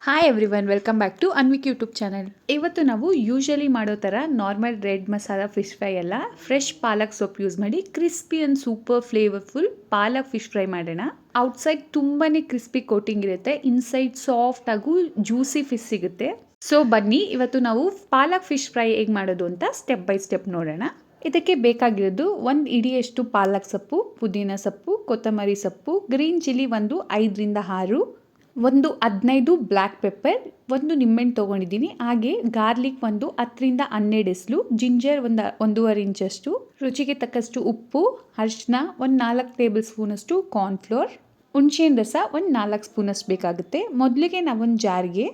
Hi everyone, welcome back to Anvik YouTube channel. ಇವತ್ತು ನಾವು usually ಮಾಡೋ ಥರ normal red masala fish fry ಅಲ್ಲ, ಫ್ರೆಶ್ ಪಾಲಕ್ ಸೊಪ್ಪು ಯೂಸ್ ಮಾಡಿ crispy and super flavourful palak fish fry ಮಾಡೋಣ. ಔಟ್ಸೈಡ್ ತುಂಬಾ ಕ್ರಿಸ್ಪಿ ಕೋಟಿಂಗ್ ಇರುತ್ತೆ, ಇನ್ಸೈಡ್ ಸಾಫ್ಟ್ ಹಾಗೂ ಜ್ಯೂಸಿ ಫಿಶ್ ಸಿಗುತ್ತೆ. ಸೊ ಬನ್ನಿ ಇವತ್ತು ನಾವು ಪಾಲಕ್ ಫಿಶ್ ಫ್ರೈ ಹೇಗೆ ಮಾಡೋದು ಅಂತ ಸ್ಟೆಪ್ ಬೈ ಸ್ಟೆಪ್ ನೋಡೋಣ. ಇದಕ್ಕೆ ಬೇಕಾಗಿರೋದು 1 ಇಡಿಯಷ್ಟು ಪಾಲಕ್ ಸೊಪ್ಪು, ಪುದೀನ ಸೊಪ್ಪು, ಕೊತ್ತಂಬರಿ ಸೊಪ್ಪು, ಗ್ರೀನ್ ಚಿಲ್ಲಿ ಒಂದು 5ರಿಂದ 6, ಒಂದು 15 ಬ್ಲ್ಯಾಕ್ ಪೆಪ್ಪರ್, ಒಂದು ನಿಂಬೆಹಣ್ಣು ತೊಗೊಂಡಿದ್ದೀನಿ. ಹಾಗೆ ಗಾರ್ಲಿಕ್ ಒಂದು 10ರಿಂದ 12 ಎಸ್ಲು, ಜಿಂಜರ್ ಒಂದು 1.5 ಇಂಚಷ್ಟು, ರುಚಿಗೆ ತಕ್ಕಷ್ಟು ಉಪ್ಪು, ಅರಿಶಿನ ಒಂದು 4 ಟೇಬಲ್ ಸ್ಪೂನಷ್ಟು ಕಾರ್ನ್ಫ್ಲೋರ್, ಹುಣಸೆಹಣ್ಣು ರಸ ಒಂದು 4 ಸ್ಪೂನಷ್ಟು ಬೇಕಾಗುತ್ತೆ. ಮೊದಲಿಗೆ ನಾವೊಂದು ಜಾರಿಗೆ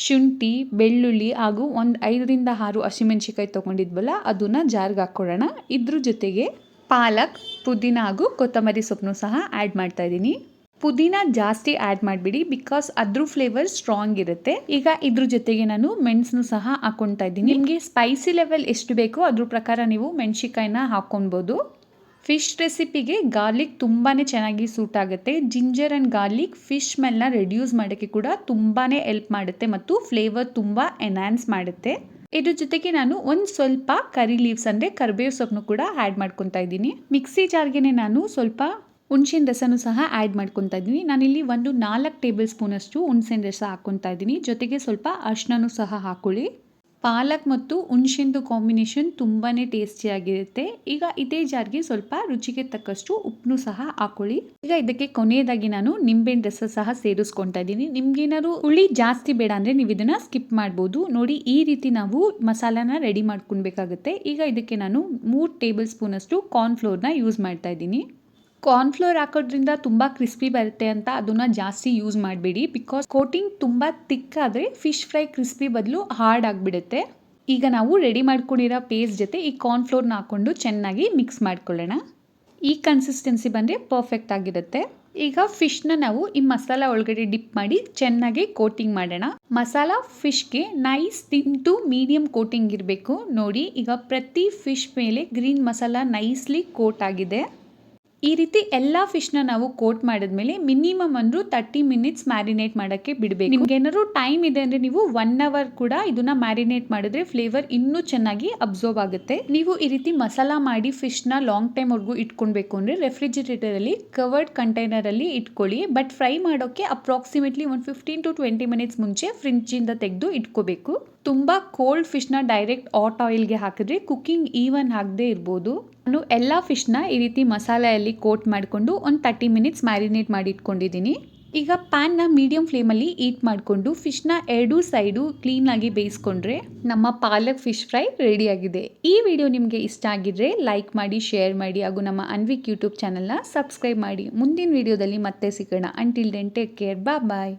ಶುಂಠಿ, ಬೆಳ್ಳುಳ್ಳಿ ಹಾಗೂ ಒಂದು 5ರಿಂದ 6 ಹಸಿಮೆಣಸಿಕಾಯಿ ತೊಗೊಂಡಿದ್ವಲ್ಲ ಅದನ್ನು ಜಾರ್ಗೆ ಹಾಕ್ಕೊಳ್ಳೋಣ. ಇದ್ರ ಜೊತೆಗೆ ಪಾಲಕ್, ಪುದೀನ ಹಾಗೂ ಕೊತ್ತಂಬರಿ ಸೊಪ್ಪನ್ನು ಸಹ ಆ್ಯಡ್ ಮಾಡ್ತಾ ಇದ್ದೀನಿ. ಪುದೀನ ಜಾಸ್ತಿ ಆ್ಯಡ್ ಮಾಡಿಬಿಡಿ, ಬಿಕಾಸ್ ಅದ್ರ ಫ್ಲೇವರ್ ಸ್ಟ್ರಾಂಗ್ ಇರುತ್ತೆ. ಈಗ ಇದ್ರ ಜೊತೆಗೆ ನಾನು ಮೆಣಸನ್ನು ಸಹ ಹಾಕೊತಾ ಇದ್ದೀನಿ. ನಿಮಗೆ ಸ್ಪೈಸಿ ಲೆವೆಲ್ ಎಷ್ಟು ಬೇಕೋ ಅದ್ರ ಪ್ರಕಾರ ನೀವು ಮೆಣಸಿಕಾಯಿನ ಹಾಕೊಬೋದು. ಫಿಶ್ ರೆಸಿಪಿಗೆ ಗಾರ್ಲಿಕ್ ತುಂಬಾ ಚೆನ್ನಾಗಿ ಸೂಟ್ ಆಗುತ್ತೆ. ಜಿಂಜರ್ ಆ್ಯಂಡ್ ಗಾರ್ಲಿಕ್ ಫಿಶ್ ಸ್ಮೆಲ್ನ ರೆಡ್ಯೂಸ್ ಮಾಡೋಕ್ಕೆ ಕೂಡ ತುಂಬಾ ಹೆಲ್ಪ್ ಮಾಡುತ್ತೆ ಮತ್ತು ಫ್ಲೇವರ್ ತುಂಬ ಎನ್ಹಾನ್ಸ್ ಮಾಡುತ್ತೆ. ಇದ್ರ ಜೊತೆಗೆ ನಾನು ಒಂದು ಸ್ವಲ್ಪ ಕರಿ ಲೀವ್ಸ್ ಅಂದರೆ ಕರಿಬೇವು ಸೊಪ್ಪನ್ನು ಕೂಡ ಆ್ಯಡ್ ಮಾಡ್ಕೊತಾ ಇದ್ದೀನಿ. ಮಿಕ್ಸಿ ಜಾರ್ಗೆ ನಾನು ಸ್ವಲ್ಪ ಹುಣಸೆಹಣ್ಣು ರಸನೂ ಸಹ ಆ್ಯಡ್ ಮಾಡ್ಕೊತಾ ಇದ್ದೀನಿ. ನಾನಿಲ್ಲಿ ಒಂದು 4 ಟೇಬಲ್ ಸ್ಪೂನಷ್ಟು ಹುಣಸೆಹಣ್ಣು ರಸ ಹಾಕ್ಕೊತಾ ಇದ್ದೀನಿ. ಜೊತೆಗೆ ಸ್ವಲ್ಪ ಅರಿಶಿನನೂ ಸಹ ಹಾಕೊಳ್ಳಿ. ಪಾಲಕ್ ಮತ್ತು ಹುಣಸೆಹಣ್ಣು ಕಾಂಬಿನೇಷನ್ ತುಂಬಾ ಟೇಸ್ಟಿಯಾಗಿರುತ್ತೆ. ಈಗ ಇದೇ ಜಾರ್ಗೆ ಸ್ವಲ್ಪ ರುಚಿಗೆ ತಕ್ಕಷ್ಟು ಉಪ್ಪನ್ನು ಸಹ ಹಾಕೊಳ್ಳಿ. ಈಗ ಇದಕ್ಕೆ ಕೊನೆಯದಾಗಿ ನಾನು ನಿಂಬೆಹಣ್ಣು ರಸ ಸಹ ಸೇರಿಸ್ಕೊತಾ ಇದ್ದೀನಿ. ನಿಮ್ಗೇನಾದ್ರು ಹುಳಿ ಜಾಸ್ತಿ ಬೇಡ ಅಂದರೆ ನೀವು ಇದನ್ನು ಸ್ಕಿಪ್ ಮಾಡ್ಬೋದು. ನೋಡಿ, ಈ ರೀತಿ ನಾವು ಮಸಾಲಾನ ರೆಡಿ ಮಾಡ್ಕೊಳ್ಬೇಕಾಗುತ್ತೆ. ಈಗ ಇದಕ್ಕೆ ನಾನು 3 ಟೇಬಲ್ ಸ್ಪೂನಷ್ಟು ಕಾರ್ನ್ಫ್ಲೋರ್ನ ಯೂಸ್ ಮಾಡ್ತಾ ಇದ್ದೀನಿ. ಕಾರ್ನ್ಫ್ಲೋರ್ ಹಾಕೋದ್ರಿಂದ ತುಂಬ ಕ್ರಿಸ್ಪಿ ಬರುತ್ತೆ ಅಂತ ಅದನ್ನು ಜಾಸ್ತಿ ಯೂಸ್ ಮಾಡಬೇಡಿ, ಬಿಕಾಸ್ ಕೋಟಿಂಗ್ ತುಂಬ ತಿಕ್ ಆದರೆ ಫಿಶ್ ಫ್ರೈ ಕ್ರಿಸ್ಪಿ ಬದಲು ಹಾರ್ಡ್ ಆಗಿಬಿಡುತ್ತೆ. ಈಗ ನಾವು ರೆಡಿ ಮಾಡ್ಕೊಂಡಿರೋ ಪೇಸ್ಟ್ ಜೊತೆ ಈ ಕಾರ್ನ್ಫ್ಲೋರ್ನ ಹಾಕ್ಕೊಂಡು ಚೆನ್ನಾಗಿ ಮಿಕ್ಸ್ ಮಾಡ್ಕೊಳ್ಳೋಣ. ಈ ಕನ್ಸಿಸ್ಟೆನ್ಸಿ ಬಂದರೆ ಪರ್ಫೆಕ್ಟ್ ಆಗಿರುತ್ತೆ. ಈಗ ಫಿಶ್ನ ನಾವು ಈ ಮಸಾಲ ಒಳಗಡೆ ಡಿಪ್ ಮಾಡಿ ಚೆನ್ನಾಗಿ ಕೋಟಿಂಗ್ ಮಾಡೋಣ. ಮಸಾಲ ಫಿಶ್ಗೆ nice thin to medium coating ಇರಬೇಕು. ನೋಡಿ, ಈಗ ಪ್ರತಿ ಫಿಶ್ ಮೇಲೆ ಗ್ರೀನ್ ಮಸಾಲ ನೈಸ್ಲಿ ಕೋಟ್ ಆಗಿದೆ. ಈ ರೀತಿ ಎಲ್ಲ ಫಿಶ್ನ ನಾವು ಕೋಟ್ ಮಾಡಿದ್ಮೇಲೆ ಮಿನಿಮಮ್ ಅಂದರೂ 30 ಮಿನಿಟ್ಸ್ ಮ್ಯಾರಿನೇಟ್ ಮಾಡೋಕ್ಕೆ ಬಿಡಬೇಕು. ನಿಮ್ಗೆ ಏನಾದ್ರು ಟೈಮ್ ಇದೆ ಅಂದರೆ ನೀವು 1 ಅವರ್ ಕೂಡ ಇದನ್ನ ಮ್ಯಾರಿನೇಟ್ ಮಾಡಿದ್ರೆ ಫ್ಲೇವರ್ ಇನ್ನೂ ಚೆನ್ನಾಗಿ ಅಬ್ಸರ್ವ್ ಆಗುತ್ತೆ. ನೀವು ಈ ರೀತಿ ಮಸಾಲ ಮಾಡಿ ಫಿಶ್ನ ಲಾಂಗ್ ಟೈಮ್ವರೆಗೂ ಇಟ್ಕೊಳ್ಬೇಕು ಅಂದರೆ ರೆಫ್ರಿಜಿರೇಟರಲ್ಲಿ ಕವರ್ಡ್ ಕಂಟೈನರಲ್ಲಿ ಇಟ್ಕೊಳ್ಳಿ. ಬಟ್ ಫ್ರೈ ಮಾಡೋಕ್ಕೆ ಅಪ್ರಾಕ್ಸಿಮೇಟ್ಲಿ ಒಂದು 15 to 20 ಮಿನಿಟ್ಸ್ ಮುಂಚೆ ಫ್ರಿಡ್ಜಿಂದ ತೆಗೆದು ಇಟ್ಕೋಬೇಕು. ತುಂಬ ಕೋಲ್ಡ್ ಫಿಶ್ನ ಡೈರೆಕ್ಟ್ ಹಾಟ್ ಆಯಿಲ್ಗೆ ಹಾಕಿದ್ರೆ ಕುಕ್ಕಿಂಗ್ ಈವನ್ ಆಗದೆ ಇರ್ಬೋದು. ನಾನು ಎಲ್ಲ ಫಿಶ್ನ ಈ ರೀತಿ ಮಸಾಲೆಯಲ್ಲಿ ಕೋಟ್ ಮಾಡಿಕೊಂಡು ಒಂದು 30 ಮಿನಿಟ್ಸ್ ಮ್ಯಾರಿನೇಟ್ ಮಾಡಿ ಇಟ್ಕೊಂಡಿದ್ದೀನಿ. ಈಗ ಪ್ಯಾನ್ನ ಮೀಡಿಯಂ ಫ್ಲೇಮಲ್ಲಿ ಹೀಟ್ ಮಾಡಿಕೊಂಡು ಫಿಶ್ನ 2 ಸೈಡು ಕ್ಲೀನಾಗಿ ಬೇಯಿಸ್ಕೊಂಡ್ರೆ ನಮ್ಮ ಪಾಲಕ್ ಫಿಶ್ ಫ್ರೈ ರೆಡಿಯಾಗಿದೆ. ಈ ವಿಡಿಯೋ ನಿಮಗೆ ಇಷ್ಟ ಆಗಿದ್ರೆ ಲೈಕ್ ಮಾಡಿ, ಶೇರ್ ಮಾಡಿ ಹಾಗೂ ನಮ್ಮ ಅನ್ವಿಕ್ ಯೂಟ್ಯೂಬ್ ಚಾನಲ್ನ ಸಬ್ಸ್ಕ್ರೈಬ್ ಮಾಡಿ. ಮುಂದಿನ ವಿಡಿಯೋದಲ್ಲಿ ಮತ್ತೆ ಸಿಗೋಣ. ಅಂಟಿಲ್ ದೆನ್ ಟೇಕ್ ಕೇರ್, ಬಾಯ್.